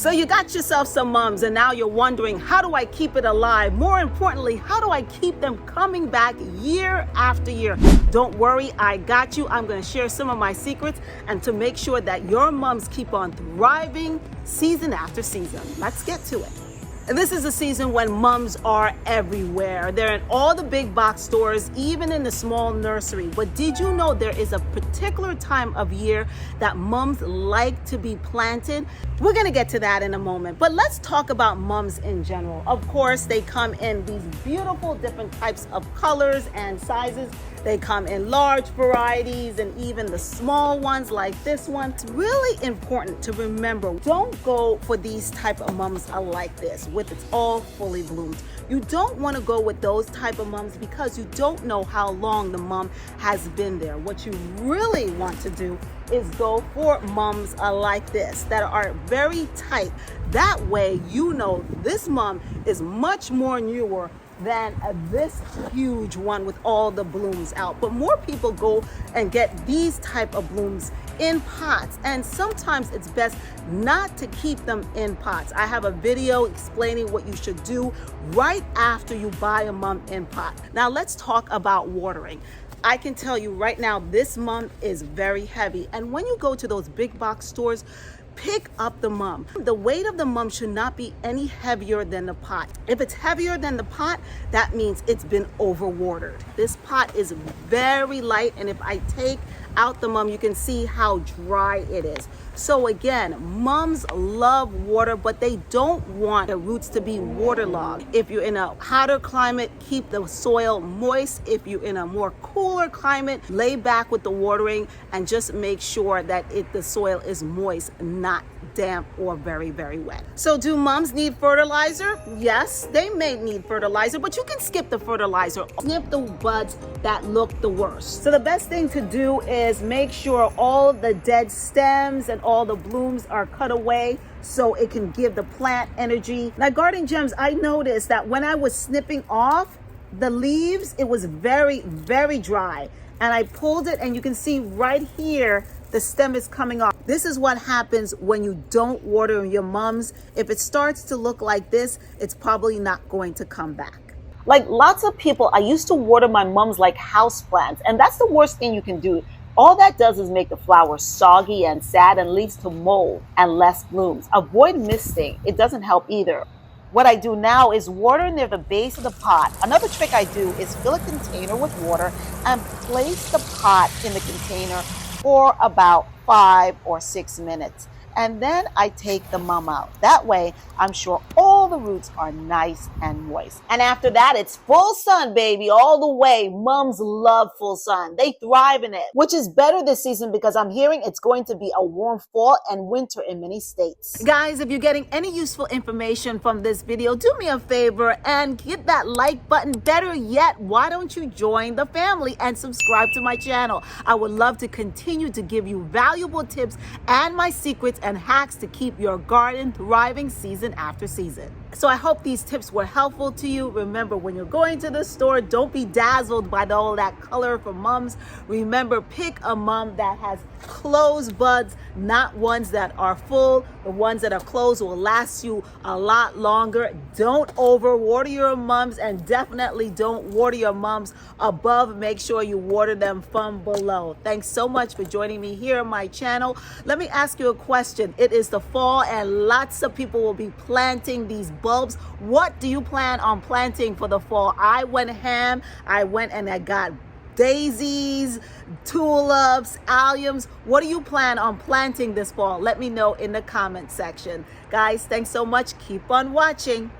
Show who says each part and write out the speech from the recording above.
Speaker 1: So you got yourself some mums and now you're wondering, how do I keep it alive? More importantly, how do I keep them coming back year after year? Don't worry, I got you. I'm going to share some of my secrets and to make sure that your mums keep on thriving season after season. Let's get to it. This is a season when mums are everywhere. They're in all the big box stores, even in the small nursery. But did you know there is a particular time of year that mums like to be planted? We're going to get to that in a moment. But let's talk about mums in general. Of course, they come in these beautiful different types of colors and sizes. They come in large varieties and even the small ones like this one. It's really important to remember, don't go for these type of mums like this with it's all fully bloomed. You don't want to go with those type of mums because you don't know how long the mum has been there. What you really want to do is go for mums like this that are very tight. That way you know this mum is much more newer than this huge one with all the blooms out. But more people go and get these type of blooms in pots, and sometimes it's best not to keep them in pots. I have a video explaining what you should do right after you buy a mum in pot. Now let's talk about watering. I can tell you right now, this mum is very heavy, and when you go to those big box stores, pick up the mum. The weight of the mum should not be any heavier than the pot. If it's heavier than the pot, that means it's been overwatered. This pot is very light, and if I take out the mum, you can see how dry it is. So again, mums love water, but they don't want the roots to be waterlogged. If you're in a hotter climate, keep the soil moist. If you're in a more cooler climate, lay back with the watering and just make sure that the soil is moist, not damp or very, very wet. So do mums need fertilizer? Yes, they may need fertilizer, but you can skip the fertilizer. Snip the buds that look the worst. So the best thing to do is make sure all the dead stems and all the blooms are cut away so it can give the plant energy. Now, Garden Gems, I noticed that when I was snipping off the leaves, it was very, very dry. And I pulled it and you can see right here, the stem is coming off. This is what happens when you don't water your mums. If it starts to look like this, it's probably not going to come back. Like lots of people, I used to water my mums like house plants, and that's the worst thing you can do. All that does is make the flowers soggy and sad and leads to mold and less blooms. Avoid misting. It doesn't help either. What I do now is water near the base of the pot. Another trick I do is fill a container with water and place the pot in the container for about 5 or 6 minutes. And then I take the mum out. That way, I'm sure all the roots are nice and moist. And after that, it's full sun, baby, all the way. Mums love full sun. They thrive in it, which is better this season because I'm hearing it's going to be a warm fall and winter in many states. Guys, if you're getting any useful information from this video, do me a favor and hit that like button. Better yet, why don't you join the family and subscribe to my channel? I would love to continue to give you valuable tips and my secrets and hacks to keep your garden thriving season after season. So I hope these tips were helpful to you. Remember, when you're going to the store, don't be dazzled by all that color for mums. Remember, pick a mum that has closed buds, not ones that are full. The ones that are closed will last you a lot longer. Don't overwater your mums, and definitely don't water your mums above. Make sure you water them from below. Thanks so much for joining me here on my channel. Let me ask you a question. It is the fall and lots of people will be planting these bulbs. What do you plan on planting for the fall? I went ham. I went and I got daisies, tulips, alliums. What do you plan on planting this fall? Let me know in the comment section. Guys, thanks so much. Keep on watching.